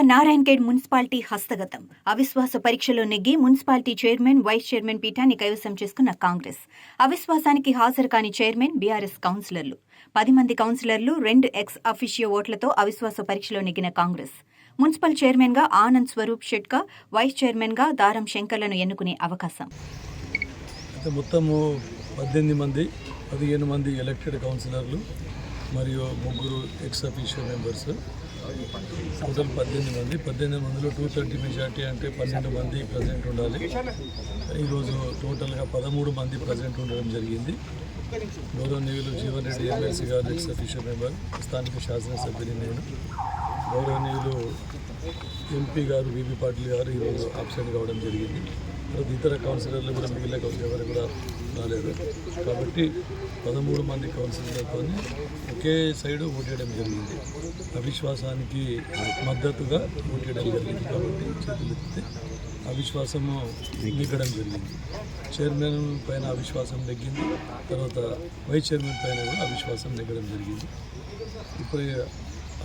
Narayankhed municipality హస్తగతం. అవిశ్వాస పరీక్షలో నెగ్గి మున్సిపాలిటీ చైర్మన్, వైస్ చైర్మన్ పీఠాన్ని కైవసం చేసుకున్న కాంగ్రెస్. అవిశ్వాసానికి హాజరు కాని చైర్మన్, బీఆర్ఎస్ కౌన్సిలర్లు. 10 మంది కౌన్సిలర్లు 2 ఎక్స్ అఫిషియో ఓట్లతో అవిశ్వాస పరీక్షలో నెగ్గిన కాంగ్రెస్. మున్సిపల్ చైర్మన్ గా ఆనంద్ స్వరూప్ షెట్కా, వైస్ చైర్మన్ గా దారం శంకర్లను ఎన్నుకునే అవకాశం. మొత్తము 15 మంది ఎలక్టెడ్ కౌన్సిలర్లు మరియు 3 ఎక్స్ అఫీషియల్ మెంబర్స్, టోటల్ 18 మందిలో 230 మెజార్టీ అంటే 12 మంది ప్రజెంట్ ఉండాలి. ఈరోజు టోటల్గా 13 మంది ప్రజెంట్ ఉండడం జరిగింది. గౌరవనీయులు జీవన్ రెడ్డి ఎమ్మెల్సీ గారు ఎక్స్ అఫీషియల్ మెంబర్, స్థానిక శాసనసభ్యుని నేను, గౌరవనీయులు ఎంపీ గారు వివి పాటిల్ గారు ఈరోజు అబ్సెంట్ కావడం జరిగింది. ఇతర కౌన్సిలర్లు కూడా మిగిలిన ఎవరు కూడా రాలేదు. కాబట్టి 13 మంది కౌన్సిలర్లతో ఒకే సైడు ఓటేయడం జరిగింది. అవిశ్వాసానికి మద్దతుగా ఓటేయడం జరిగింది. కాబట్టి చేతులు ఎత్తితే అవిశ్వాసము నెగ్గడం జరిగింది. చైర్మన్ పైన అవిశ్వాసం నెగ్గింది. తర్వాత వైస్ చైర్మన్ పైన కూడా అవిశ్వాసం నెగ్గడం జరిగింది. ఇప్పుడు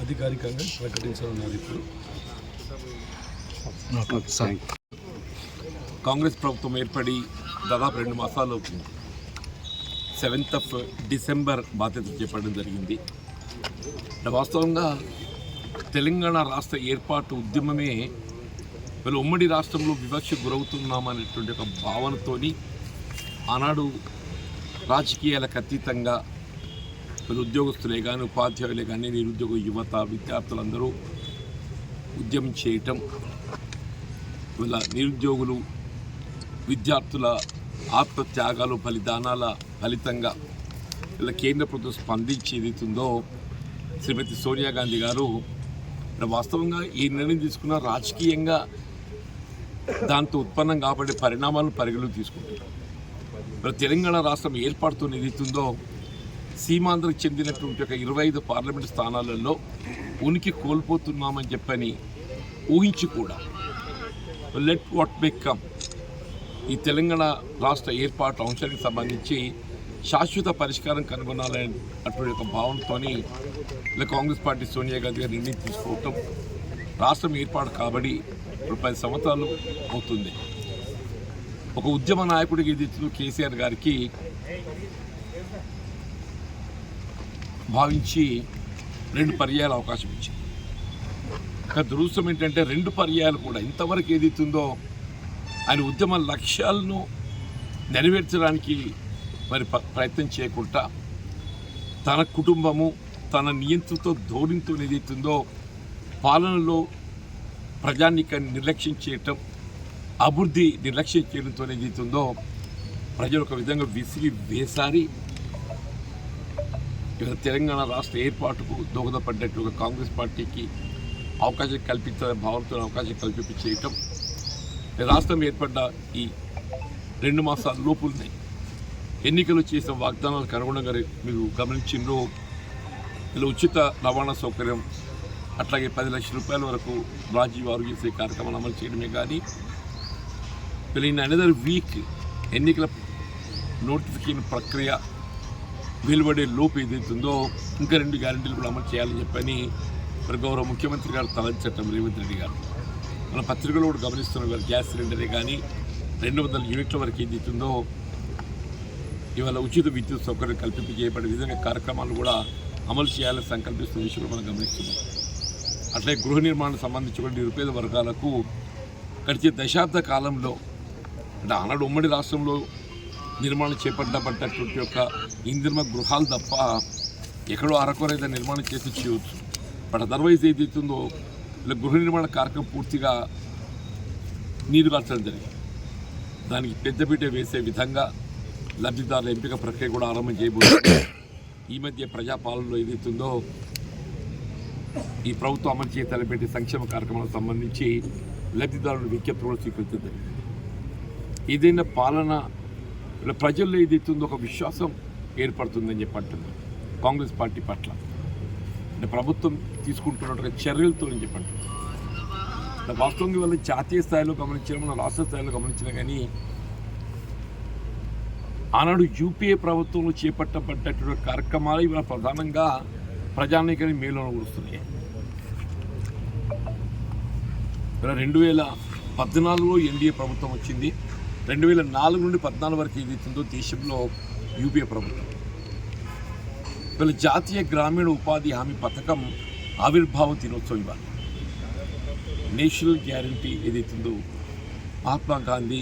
అధికారికంగా ప్రకటించనున్నారు. ఇప్పుడు కాంగ్రెస్ ప్రభుత్వం ఏర్పడి దాదాపు 2 మాసాలు అవుతుంది. 7th డిసెంబర్ బాధ్యత చేపట్టడం జరిగింది. వాస్తవంగా తెలంగాణ రాష్ట్ర ఏర్పాటు ఉద్యమమే వీళ్ళు ఉమ్మడి రాష్ట్రంలో వివక్ష గురవుతున్నామనేటువంటి ఒక భావనతోని ఆనాడు రాజకీయాలకు అతీతంగా వీళ్ళు ఉద్యోగస్తులే కానీ, ఉపాధ్యాయులే కానీ, నిరుద్యోగ యువత, విద్యార్థులందరూ ఉద్యమం చేయటం, వీళ్ళ నిరుద్యోగులు, విద్యార్థుల ఆత్మత్యాగాలు, బలిదానాల ఫలితంగా ఇలా కేంద్ర ప్రభుత్వం స్పందించి ఏదైతుందో శ్రీమతి సోనియా గాంధీ గారు వాస్తవంగా ఈ నిర్ణయం తీసుకున్న రాజకీయంగా దాంతో ఉత్పన్నం కాబడే పరిణామాలను పరిగణలోకి తీసుకుంటారు. మరి తెలంగాణ రాష్ట్రం ఏర్పాటుతో ఏదైతుందో సీమాంధ్రకు చెందినటువంటి ఒక 25 పార్లమెంటు స్థానాలలో ఉనికి కోల్పోతున్నామని చెప్పని ఊహించి కూడా లెట్ వాట్ మే కమ్ ఈ తెలంగాణ రాష్ట్ర ఏర్పాటు అంశానికి సంబంధించి శాశ్వత పరిష్కారం కనుగొనాలని అటువంటి ఒక భావనతో ఇలా కాంగ్రెస్ పార్టీ సోనియా గాంధీ గారు నిర్ణయం తీసుకోవటం, రాష్ట్రం ఏర్పాటు కాబట్టి ఇప్పుడు 10 సంవత్సరాలు అవుతుంది. ఒక ఉద్యమ నాయకుడికి ఎదురు కేసీఆర్ గారికి భావించి 2 పర్యాయాల అవకాశం ఇచ్చింది. కానీ దురదృష్టం ఏంటంటే 2 పర్యాయాలు కూడా ఇంతవరకు ఏదైతుందో ఆయన ఉద్యమ లక్ష్యాలను నెరవేర్చడానికి మరి ప్రయత్నం చేయకుండా తన కుటుంబము, తన నియంత్రణతో ధోరణితో ఏదైతుందో పాలనలో ప్రజానీకాన్ని నిర్లక్ష్యం చేయటం, అభివృద్ధి నిర్లక్ష్యం చేయడంతో ఏదైతుందో ప్రజలు ఒక విధంగా విసిగి వేసారి తెలంగాణ రాష్ట్ర ఏర్పాటుకు దోహదపడ్డట్టు ఒక కాంగ్రెస్ పార్టీకి అవకాశం కల్పించాలని భావనతో అవకాశం కల్పించేయటం, రాష్ట్రం ఏర్పడ్డ ఈ 2 మాసాల లోపుల్ని ఎన్నికలు చేసిన వాగ్దానాలకు అనుగుణంగా మీరు గమనించిండ్రు. ఇలా ఉచిత రవాణా సౌకర్యం, అట్లాగే 10 లక్షల రూపాయల వరకు రాజీవ్ ఆరోగ్యశ్రీ కార్యక్రమాన్ని అమలు చేయడమే కానీ వీళ్ళ అనదర్ వీక్ ఎన్నికల నోటిఫికేషన్ ప్రక్రియ వెలువడే లోపు ఏదైతుందో ఇంకా 2 గ్యారెంటీలు కూడా అమలు చేయాలని చెప్పని మరి గౌరవ ముఖ్యమంత్రి గారు తలంచటం రేవంత్ రెడ్డి గారు మన పత్రికలో కూడా గమనిస్తున్న వారు గ్యాస్ సిలిండరే కానీ 200 యూనిట్ల వరకు ఏదైతుందో ఇవాళ ఉచిత విద్యుత్ సౌకర్యం కల్పింపు చేయబడే విధంగా కార్యక్రమాలు కూడా అమలు చేయాలని సంకల్పిస్తున్న విషయంలో మనం గమనిస్తున్నాం. అట్లే గృహ నిర్మాణం సంబంధించి కూడా నిరుపేద వర్గాలకు గడిచే దశాబ్ద కాలంలో అంటే ఆనాడు ఉమ్మడి రాష్ట్రంలో నిర్మాణం చేపట్టబడ్డటువంటి యొక్క ఇందిరమ గృహాలు తప్ప ఎక్కడో అరకొరైతే నిర్మాణం చేసి చేయవచ్చు. బట్ అదర్వైజ్ ఏదైతుందో ఇలా గృహ నిర్మాణ కార్యక్రమం పూర్తిగా నీరు కార్చడం జరిగింది. దానికి పెద్దపీట వేసే విధంగా లబ్ధిదారుల ఎంపిక ప్రక్రియ కూడా ఆరంభం చేయబోతుంది. ఈ మధ్య ప్రజాపాలనలో ఏదైతుందో ఈ ప్రభుత్వం అమలు చేసి తలపెట్టే సంక్షేమ కార్యక్రమాలకు సంబంధించి లబ్ధిదారుల విజ్ఞప్తి కూడా స్వీకరించింది. ఏదైనా పాలన ప్రజల్లో ఏదైతుందో ఒక విశ్వాసం ఏర్పడుతుందని చెప్పి అంటున్నారు కాంగ్రెస్ పార్టీ పట్ల. అంటే ప్రభుత్వం తీసుకుంటున్న చర్యలతో అని చెప్పండి. వాస్తవంగా వాళ్ళు జాతీయ స్థాయిలో గమనించిన, మన రాష్ట్ర స్థాయిలో గమనించినా కానీ ఆనాడు యూపీఏ ప్రభుత్వంలో చేపట్టబడ్డటువంటి కార్యక్రమాలు ఇవాళ ప్రధానంగా ప్రజానీకాన్ని మేలును కూరుస్తున్నాయి. 2014లో ఎన్డీఏ ప్రభుత్వం వచ్చింది. 2004 నుండి 14 వరకు ఏదైతుందో దేశంలో యూపీఏ ప్రభుత్వం. వీళ్ళ జాతీయ గ్రామీణ ఉపాధి హామీ పథకం ఆవిర్భావ దినోత్సవం ఇవాళ. నేషనల్ గ్యారంటీ ఏదైతుందో మహాత్మా గాంధీ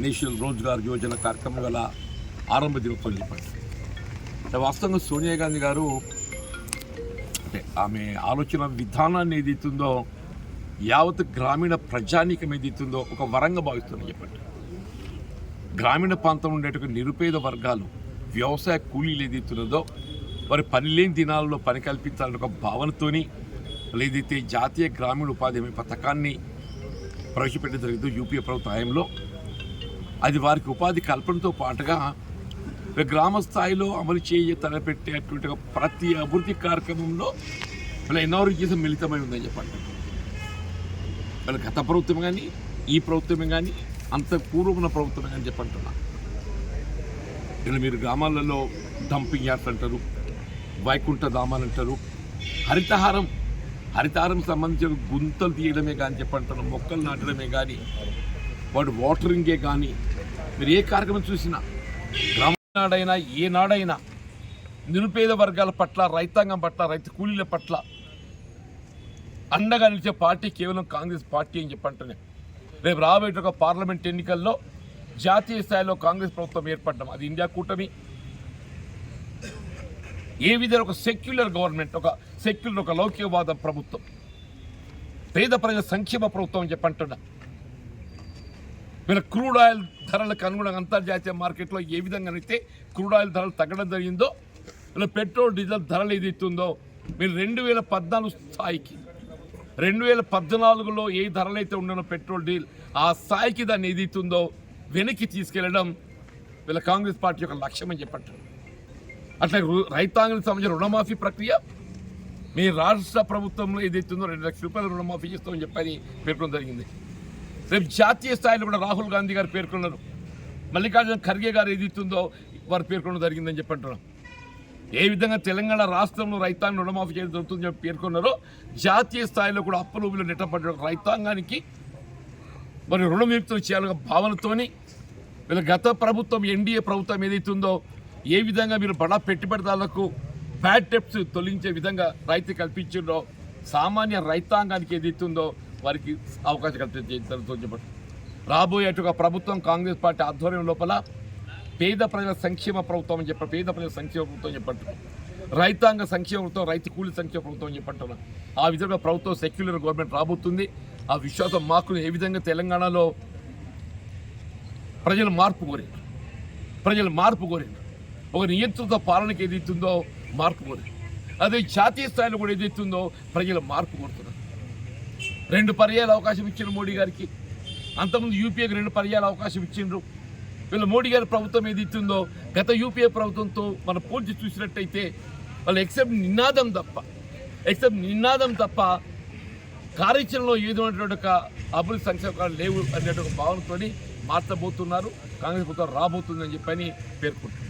నేషనల్ రోజ్గార్ యోజన కార్యక్రమం వల్ల ఆరంభ దినోత్సవం చెప్పండి. వాస్తవంగా సోనియా గాంధీ గారు అంటే ఆమె ఆలోచన విధానాన్ని ఏదైతుందో యావత్ గ్రామీణ ప్రజానీకం ఏదైతుందో ఒక వరంగా భావిస్తుందని చెప్పండి. గ్రామీణ ప్రాంతంలో ఉండేటువంటి నిరుపేద వర్గాలు వ్యవసాయ కూలీలు ఏదైతున్నదో వారి పని లేని దినాలలో పని కల్పించాలని ఒక భావనతోని ఏదైతే జాతీయ గ్రామీణ ఉపాధి హామీ పథకాన్ని ప్రవేశపెట్టడం జరిగిందో యూపీఏ ప్రభుత్వ హయాంలో, అది వారికి ఉపాధి కల్పనతో పాటుగా గ్రామ స్థాయిలో అమలు తలపెట్టేటువంటి ప్రతి అభివృద్ధి కార్యక్రమంలో వీళ్ళ ఎన్ఆర్జీఎస్ మిళితమై ఉందని చెప్పండి. వీళ్ళ గత ప్రభుత్వం కానీ ఈ ప్రభుత్వమే కానీ అంత పూర్వమున్న ప్రభుత్వమే కానీ చెప్పంటున్నా. ఇలా మీరు గ్రామాలలో డంపింగ్ యార్డ్స్ అంటారు, వైకుంఠ ధామాలు అంటారు, హరితహారం సంబంధించిన గుంతలు తీయడమే కానీ చెప్పంటారు, మొక్కలు నాటడమే కానీ వాడు వాటరింగే కానీ మీరు ఏ కార్యక్రమం చూసినా గ్రామనాడైనా ఏ నాడైనా నిరుపేద వర్గాల పట్ల, రైతాంగం పట్ల, రైతు కూలీల పట్ల అండగా నిలిచే పార్టీ కేవలం కాంగ్రెస్ పార్టీ అని చెప్పంటనే. రేపు రాబోయే ఒక పార్లమెంట్ ఎన్నికల్లో జాతీయ స్థాయిలో కాంగ్రెస్ ప్రభుత్వం ఏర్పడడం, అది ఇండియా కూటమి ఏ విధంగా ఒక సెక్యులర్ గవర్నమెంట్, ఒక లౌకికవాద ప్రభుత్వం, పేద ప్రజల సంక్షేమ ప్రభుత్వం అని చెప్పంటున్నా. వీళ్ళ క్రూడ్ ఆయిల్ ధరలకు అనుగుణంగా అంతర్జాతీయ మార్కెట్లో ఏ విధంగా అయితే క్రూడ్ ఆయిల్ ధరలు తగ్గడం జరిగిందో, వీళ్ళ పెట్రోల్ డీజిల్ ధరలు ఏదైతుందో మీరు 2014 స్థాయికి 2014లో ఏ ధరలు అయితే ఉండనో పెట్రోల్ డీజిల్ ఆ స్థాయికి దాన్ని ఏదైతుందో వెనక్కి తీసుకెళ్లడం వీళ్ళ కాంగ్రెస్ పార్టీ యొక్క లక్ష్యం అని చెప్పంటారు. అట్లా రైతాంగానికి సంబంధించిన రుణమాఫీ ప్రక్రియ మీ రాష్ట్ర ప్రభుత్వంలో ఏదైతుందో 2 లక్షల రూపాయలు రుణమాఫీ చేస్తామని చెప్పని పేర్కొనడం జరిగింది. రేపు జాతీయ స్థాయిలో కూడా రాహుల్ గాంధీ గారు పేర్కొన్నారు, మల్లికార్జున ఖర్గే గారు ఏదైతుందో వారు పేర్కొనడం జరిగిందని చెప్పంటున్నాం. ఏ విధంగా తెలంగాణ రాష్ట్రంలో రైతాంగం రుణమాఫీ చేయడం జరుగుతుందని చెప్పి పేర్కొన్నారో, జాతీయ స్థాయిలో కూడా అప్పులు నెట్టబడ్డ రైతాంగానికి మరి రుణ విముక్తులు చేయాలనే భావనతోని వీళ్ళ గత ప్రభుత్వం ఎన్డీఏ ప్రభుత్వం ఏదైతుందో ఏ విధంగా మీరు బడా పెట్టుబడిదారులకు బ్యాడ్ టెప్స్ తొలగించే విధంగా రైతు కల్పించిందో, సామాన్య రైతాంగానికి ఏదైతుందో వారికి అవకాశం కల్పించడం చెప్పండి. రాబోయే ఒక ప్రభుత్వం కాంగ్రెస్ పార్టీ ఆధ్వర్యం లోపల పేద ప్రజల సంక్షేమ ప్రభుత్వం అని చెప్పారు, పేద ప్రజల సంక్షేమ ప్రభుత్వం చెప్పంటున్నాం, రైతాంగ సంక్షేమ ప్రభుత్వం, రైతు కూలి సంక్షేమ ప్రభుత్వం అని చెప్పంటున్నాం. ఆ విధంగా ప్రభుత్వం సెక్యులర్ గవర్నమెంట్ రాబోతుంది. ఆ విశ్వాసం మాకు ఏ విధంగా తెలంగాణలో ప్రజలు మార్పు కోరారు, ఒక నియంత్రిత పాలనకి ఏదైతుందో మార్పు కోరారు. అదే జాతీయ స్థాయిలో కూడా ఏదైతుందో ప్రజలు మార్పు కోరుతున్నారు. 2 పర్యాయాలు అవకాశం ఇచ్చిన మోడీ గారికి, అంతకుముందు యూపీఏకి 2 పర్యాయాలు అవకాశం ఇచ్చిండ్రు. వీళ్ళ మోడీ గారి ప్రభుత్వం ఏదైతుందో గత యూపీఏ ప్రభుత్వంతో మనం పోల్చి చూసినట్టయితే వాళ్ళు ఎక్సెప్ట్ నినాదం తప్ప కార్యాచరణలో ఏదైనటువంటి ఒక అభివృద్ధి సంక్షేమాలు లేవు అనేటువంటి ఒక భావనతో మార్చబోతున్నారు. కాంగ్రెస్ ప్రభుత్వం రాబోతుందని చెప్పని పేర్కొంటున్నారు.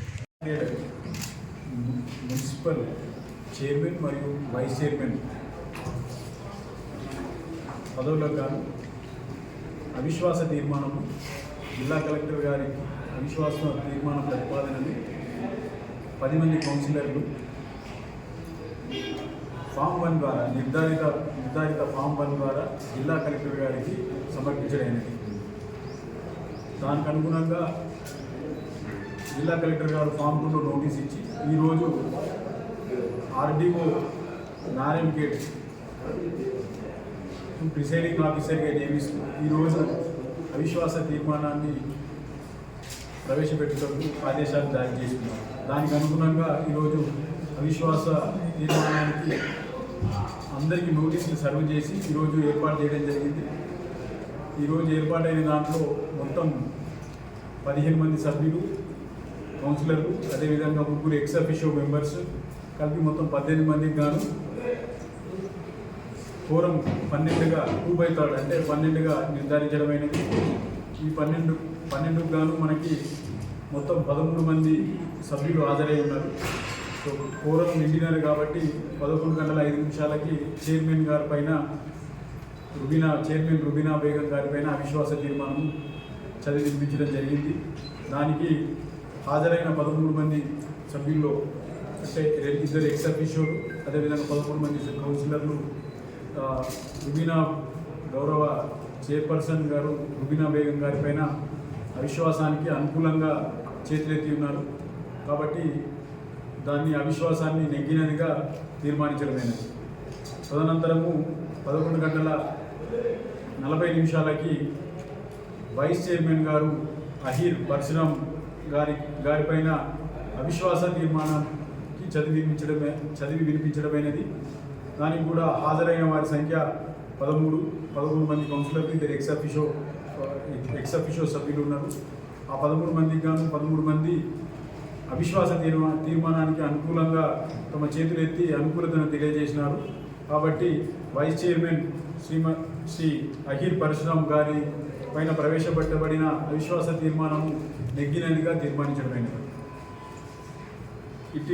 మున్సిపల్ చైర్మన్ మరియు వైస్ చైర్మన్ పదవులకు గాను అవిశ్వాస తీర్మానం, జిల్లా కలెక్టర్ గారి అవిశ్వాస తీర్మానం ప్రతిపాదనని 10 మంది కౌన్సిలర్లు ఫామ్ 1 ద్వారా నిర్ధారిత ఫామ్ 1 ద్వారా జిల్లా కలెక్టర్ గారికి సమర్పించడమైనది. దానికి అనుగుణంగా జిల్లా కలెక్టర్ గారు ఫామ్ 2లో నోటీస్ ఇచ్చి ఈరోజు ఆర్డీఓ నారాయణఖేడ్ ప్రిసైడింగ్ ఆఫీసర్గా నియమిస్తూ ఈరోజు అవిశ్వాస తీర్మానాన్ని ప్రవేశపెట్టుటకు ఆదేశాలు జారీ చేస్తున్నారు. దానికి అనుగుణంగా ఈరోజు అవిశ్వాస తీర్మానానికి అందరికీ నోటీసులు సర్వ్ చేసి ఈరోజు ఏర్పాటు చేయడం జరిగింది. ఈరోజు ఏర్పాటైన దాంట్లో మొత్తం 15 మంది సభ్యులు, కౌన్సిలర్లు, అదేవిధంగా 3 ఎక్స్ అఫిషియో మెంబర్స్ కలిపి మొత్తం 18 మందికి గాను కోరం 12గా 2/3 అంటే 12గా నిర్ధారించడమైనది. ఈ 12కు గాను మనకి మొత్తం 13 మంది సభ్యులు హాజరై ఉన్నారు. సో కోరం నిండినారు కాబట్టి 11 గంటల 5 నిమిషాలకి చైర్మన్ గారి పైన చైర్మన్ రుబీనా బేగం గారిపైన అవిశ్వాస తీర్మానం చదివి వినిపించడం జరిగింది. దానికి హాజరైన 13 మంది సభ్యుల్లో అంటే 2 ఎక్స్ అఫీషియోలు, అదేవిధంగా 13 మంది కౌన్సిలర్లు రుబీనా గౌరవ చైర్పర్సన్ గారు రుబీనా బేగం గారిపైన అవిశ్వాసానికి అనుకూలంగా చేతులెత్తి ఉన్నారు. కాబట్టి దాన్ని అవిశ్వాసాన్ని నెగ్గినదిగా తీర్మానించడమైనది. తదనంతరము 11:40 వైస్ చైర్మన్ గారు అహీర్ పరశురామ్ గారిపైన అవిశ్వాస తీర్మానానికి చదివి వినిపించడమైనది. దానికి కూడా హాజరైన వారి సంఖ్య 11 మంది కౌన్సిలర్లు, 2 ఎక్స్ అఫీషియో సభ్యులు ఉన్నారు. ఆ 13 మందికి గాను 13 మంది అవిశ్వాస తీర్మానానికి అనుకూలంగా తమ చేతులెత్తి అనుకూలతను తెలియజేసినారు. కాబట్టి వైస్ చైర్మన్ శ్రీ అహీర్ పరశురామ్ గారి పైన ప్రవేశపెట్టబడిన అవిశ్వాస తీర్మానము నెగ్గినదిగా తీర్మానించడమైనది. ఇట్టి